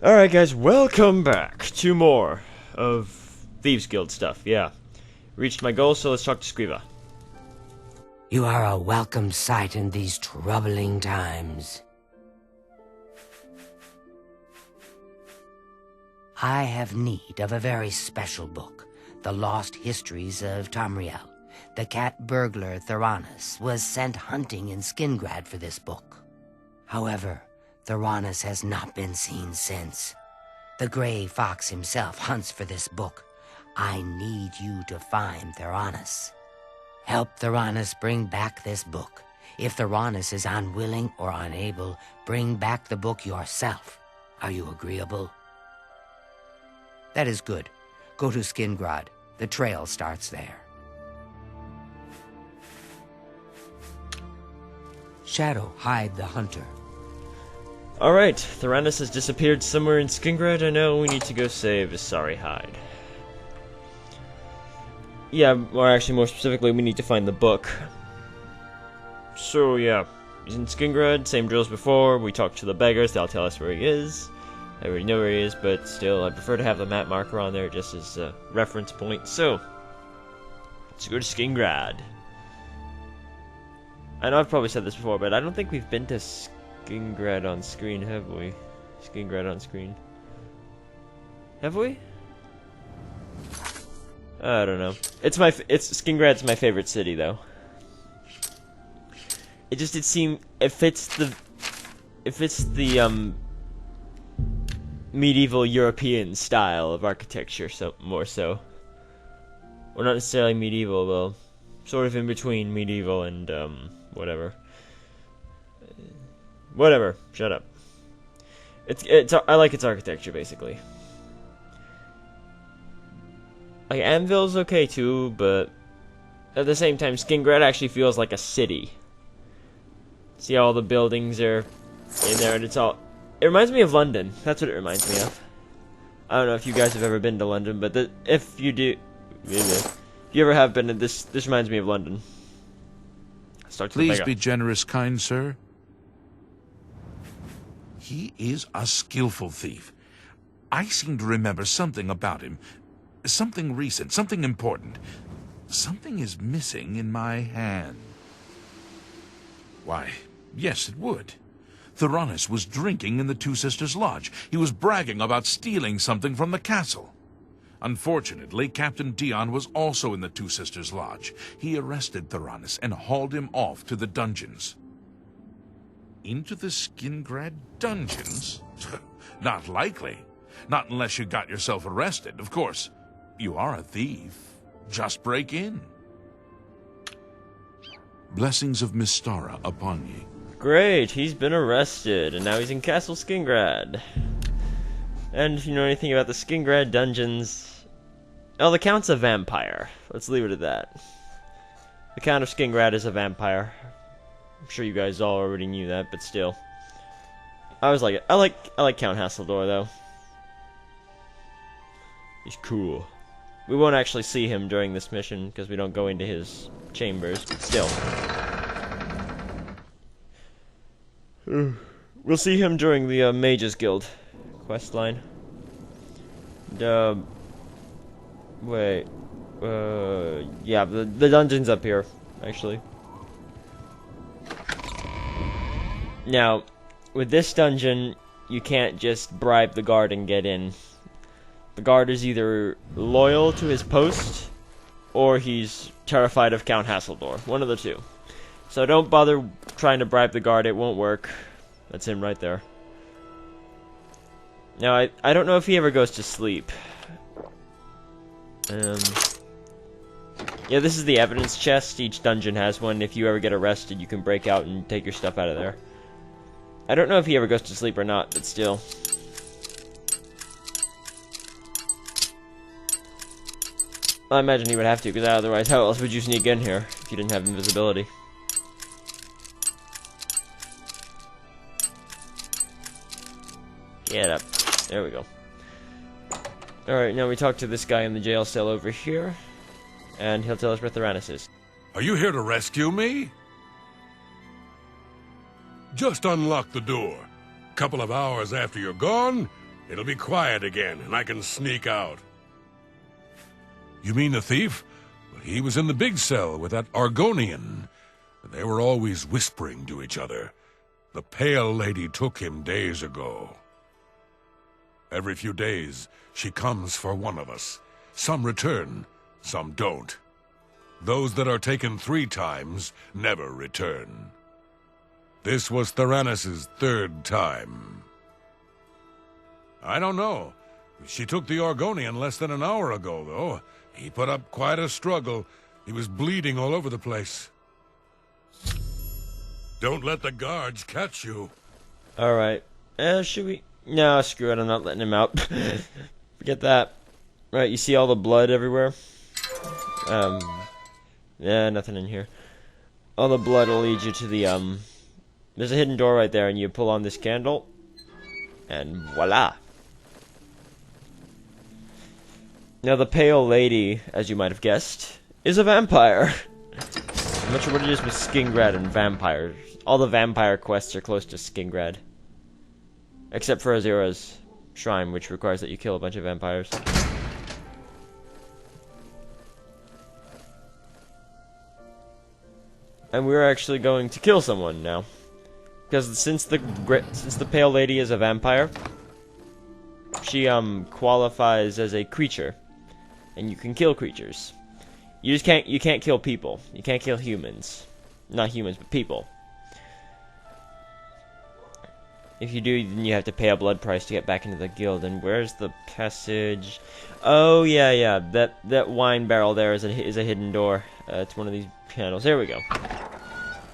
Alright guys, welcome back to more of Thieves Guild stuff, yeah. Reached my goal, so let's talk to Scriva. You are a welcome sight in these troubling times. I have need of a very special book, The Lost Histories of Tamriel. The cat burglar Theranos was sent hunting in Skingrad for this book. However, Theranos has not been seen since. The Grey Fox himself hunts for this book. I need you to find Theranos. Help Theranos bring back this book. If Theranos is unwilling or unable, bring back the book yourself. Are you agreeable? That is good. Go to Skingrad. The trail starts there. Shadow, hide the hunter. Alright, Theranos has disappeared somewhere in Skingrad. I know we need to go save Sorry Hide. Yeah, or actually more specifically, we need to find the book. So yeah, he's in Skingrad, same drill as before. We talk to the beggars, they'll tell us where he is. I already know where he is, but still, I prefer to have the map marker on there just as a reference point. So, let's go to Skingrad. I know I've probably said this before, but I don't think we've been to Skingrad on screen, have we? Skingrad on screen. Have we? I don't know. Skingrad's my favorite city, though. It fits the medieval European style of architecture, so more so. Well, not necessarily medieval, well, sort of in between medieval and whatever. Whatever. Shut up. I like its architecture, basically. Like, Anvil's okay too, but at the same time, Skingrad actually feels like a city. See how all the buildings are in there, and it reminds me of London. That's what it reminds me of. I don't know if you guys have ever been to London, but if you do, if you ever have been, this reminds me of London. Please be generous, kind sir. He is a skillful thief. I seem to remember something about him. Something recent, something important. Something is missing in my hand. Why, yes, it would. Theranos was drinking in the Two Sisters Lodge. He was bragging about stealing something from the castle. Unfortunately, Captain Dion was also in the Two Sisters Lodge. He arrested Theranos and hauled him off to the dungeons. Into the Skingrad dungeons? Not likely. Not unless you got yourself arrested, of course. You are a thief. Just break in. Blessings of Mystara upon ye. Great, he's been arrested, and now he's in Castle Skingrad. And if you know anything about the Skingrad dungeons... Oh, the Count's a vampire. Let's leave it at that. The Count of Skingrad is a vampire. I'm sure you guys all already knew that, but still. I always like it. I like Count Hasseldor, though. He's cool. We won't actually see him during this mission, because we don't go into his chambers, but still. We'll see him during the Mages Guild questline. Wait. Yeah, the dungeon's up here, actually. Now, with this dungeon, you can't just bribe the guard and get in. The guard is either loyal to his post, or he's terrified of Count Hasseldor. One of the two. So don't bother trying to bribe the guard, it won't work. That's him right there. Now, I don't know if he ever goes to sleep. Yeah, this is the evidence chest. Each dungeon has one. If you ever get arrested, you can break out and take your stuff out of there. I don't know if he ever goes to sleep or not, but still. I imagine he would have to, because otherwise how else would you sneak in here if you didn't have invisibility? Get up. There we go. Alright, now we talk to this guy in the jail cell over here, and he'll tell us where Theranos is. Are you here to rescue me? Just unlock the door. Couple of hours after you're gone, It'll be quiet again, and I can sneak out. You mean the thief? He was in the big cell with that Argonian. They were always whispering to each other. The Pale Lady took him days ago. Every few days, she comes for one of us. Some return, some don't. Those that are taken 3 times never return. This was Theranos' 3rd time. I don't know. She took the Argonian less than an hour ago, though. He put up quite a struggle. He was bleeding all over the place. Don't let the guards catch you. Alright. Should we... No, screw it. I'm not letting him out. Forget that. Right, you see all the blood everywhere? Yeah, nothing in here. All the blood will lead you to the, There's a hidden door right there, and you pull on this candle. And voila! Now, the Pale Lady, as you might have guessed, is a vampire. I'm not sure what it is with Skingrad and vampires. All the vampire quests are close to Skingrad. Except for Azira's shrine, which requires that you kill a bunch of vampires. And we're actually going to kill someone now. Because since the Pale Lady is a vampire, she qualifies as a creature. And you can kill creatures. You can't kill people. You can't kill humans. Not humans, but people. If you do, then you have to pay a blood price to get back into the guild. And where's the passage? Oh yeah. That wine barrel there is a hidden door. It's one of these panels. There we go.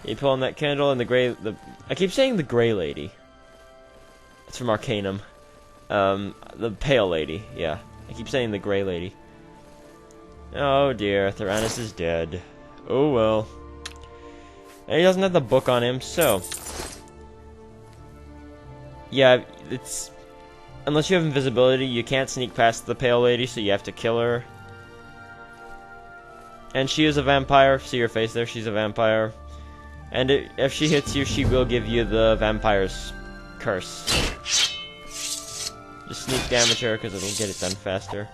You pull on that candle, and I keep saying the Grey Lady. It's from Arcanum. The Pale Lady. Yeah, I keep saying the Grey Lady. Oh dear, Theranos is dead. Oh well. And he doesn't have the book on him, so... Yeah, it's... Unless you have invisibility, you can't sneak past the Pale Lady, so you have to kill her. And she is a vampire. See her face there? She's a vampire. And if she hits you, she will give you the vampire's curse. Just sneak damage her, because it'll get it done faster.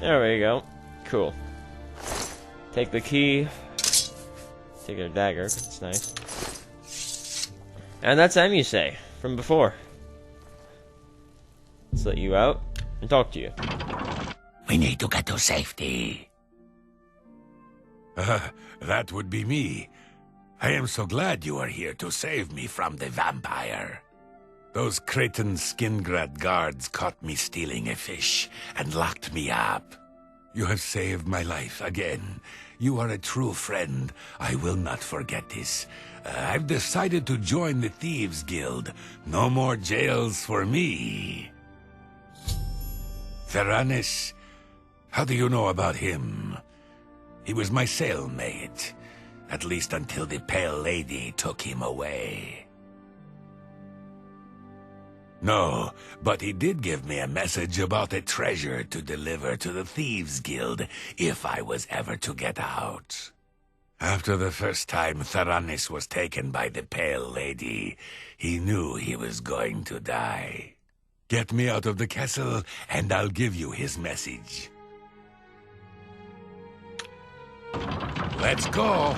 There we go. Cool. Take the key. Take her dagger, 'cause it's nice. And that's Amuse from before. Let's let you out and talk to you. We need to get to safety. That would be me. I am so glad you are here to save me from the vampire. Those Cretan Skingrad guards caught me stealing a fish and locked me up. You have saved my life again. You are a true friend. I will not forget this. I've decided to join the Thieves Guild. No more jails for me. Theranos, how do you know about him? He was my cellmate, at least until the Pale Lady took him away. No, but he did give me a message about a treasure to deliver to the Thieves Guild if I was ever to get out. After the first time Theranos was taken by the Pale Lady, he knew he was going to die. Get me out of the castle, and I'll give you his message. Let's go!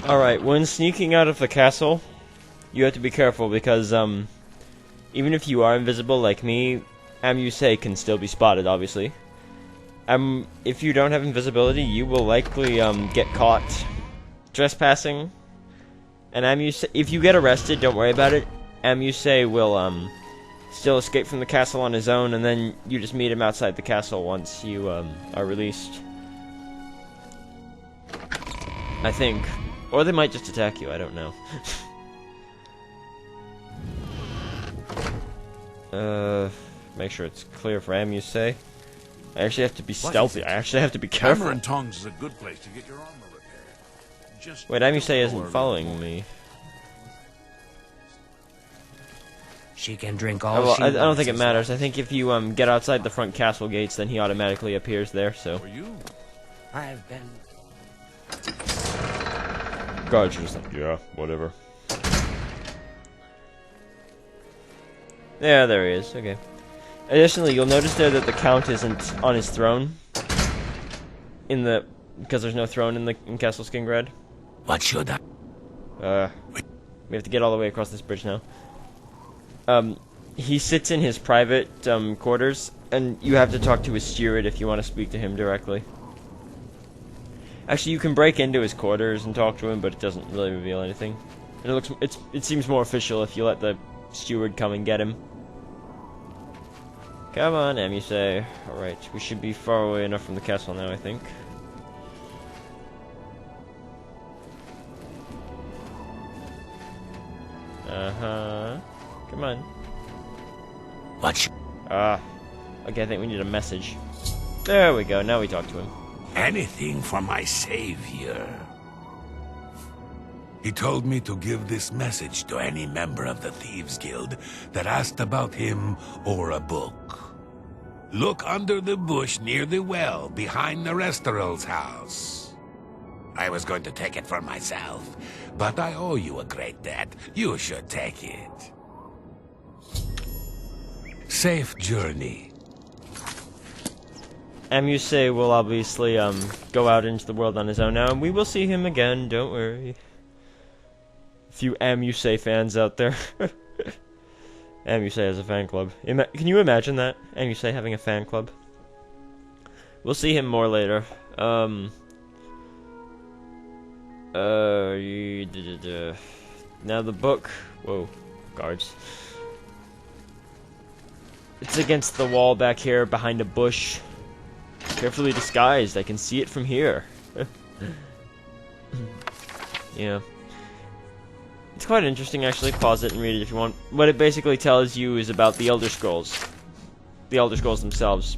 Alright, when sneaking out of the castle, you have to be careful because, even if you are invisible like me, Amuse can still be spotted, obviously. If you don't have invisibility, you will likely, get caught trespassing. And Amuse, if you get arrested, don't worry about it. Amuse will, still escape from the castle on his own, and then you just meet him outside the castle once you, are released. I think. Or they might just attack you, I don't know. Make sure it's clear for Amuse. I actually have to be stealthy. I actually have to be careful. Hammer and tongs is a good place to get your armor repaired. Just Wait, Amuse isn't following me. She can drink Oh, all well, she I don't wants think it as matters. I think if you get outside the front castle gates, then he automatically appears there. So for you. long- I've been... guards are just like, yeah, whatever. Yeah, there he is. Okay. Additionally, you'll notice there that the Count isn't on his throne. Because there's no throne in Castle Skingrad. What should I? We have to get all the way across this bridge now. He sits in his private quarters, and you have to talk to his steward if you want to speak to him directly. Actually, you can break into his quarters and talk to him, but it doesn't really reveal anything. And it seems more official if you let the steward come and get him. Come on, Amuse. Alright, we should be far away enough from the castle now, I think. Uh-huh. Come on. What? Okay, I think we need a message. There we go, now we talk to him. Anything for my savior. He told me to give this message to any member of the Thieves Guild that asked about him or a book. Look under the bush near the well behind the Restoral's house. I was going to take it for myself, but I owe you a great debt. You should take it. Safe journey. Amuse will obviously go out into the world on his own now, and we will see him again, don't worry. A few Amuse fans out there. Amuse has a fan club. Can you imagine that? Amuse having a fan club? We'll see him more later. Now the book. Whoa, guards. It's against the wall back here behind a bush. Carefully disguised. I can see it from here. Yeah. It's quite interesting, actually. Pause it and read it if you want. What it basically tells you is about the Elder Scrolls. The Elder Scrolls themselves.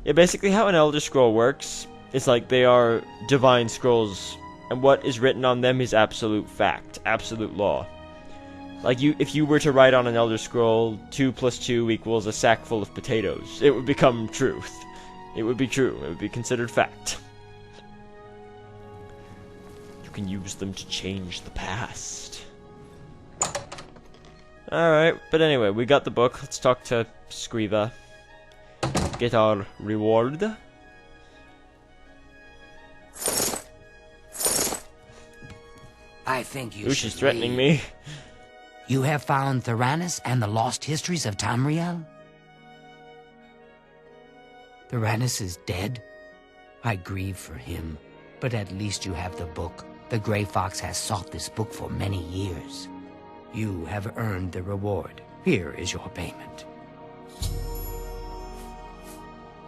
Yeah, basically how an Elder Scroll works is like they are divine scrolls, and what is written on them is absolute fact, absolute law. Like, if you were to write on an Elder Scroll, 2 + 2 equals a sack full of potatoes, it would become truth. It would be true. It would be considered fact. You can use them to change the past. Alright, but anyway, we got the book. Let's talk to Scriva. Get our reward. I think you Ooh, should she's threatening leave. me. You have found Theranos and the lost histories of Tamriel? Theranos is dead? I grieve for him, but at least you have the book. The Grey Fox has sought this book for many years. You have earned the reward. Here is your payment.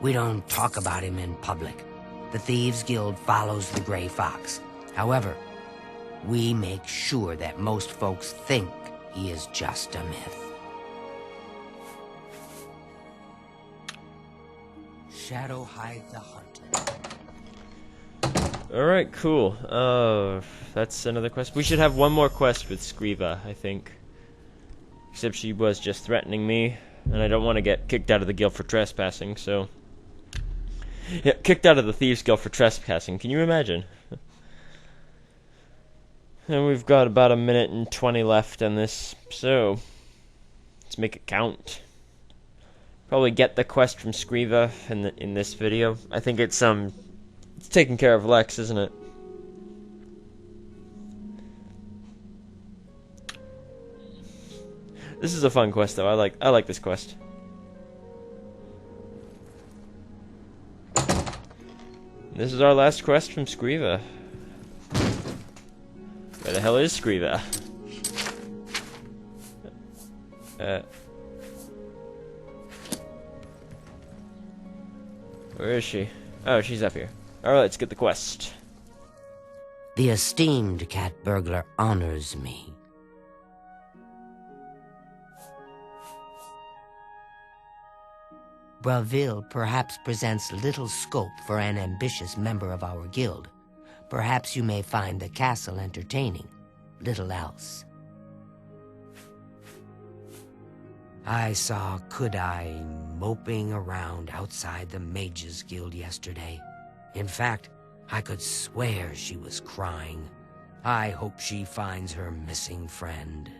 We don't talk about him in public. The Thieves Guild follows the Grey Fox. However, we make sure that most folks think he is just a myth. Shadow hide the hunted. Alright, cool. That's another quest. We should have one more quest with Scriva, I think. Except she was just threatening me, and I don't want to get kicked out of the guild for trespassing, so... Yeah, kicked out of the Thieves Guild for trespassing. Can you imagine? And we've got about 1:20 left on this, so... Let's make it count. Probably get the quest from Scriva in this video. I think it's taking care of Lex, isn't it? This is a fun quest, though. I like this quest. This is our last quest from Scriva. Where the hell is Scriva? Where is she? Oh, she's up here. Alright, let's get the quest. The esteemed cat burglar honors me. Braville perhaps presents little scope for an ambitious member of our guild. Perhaps you may find the castle entertaining. Little else. I saw Kudai moping around outside the Mages Guild yesterday. In fact, I could swear she was crying. I hope she finds her missing friend.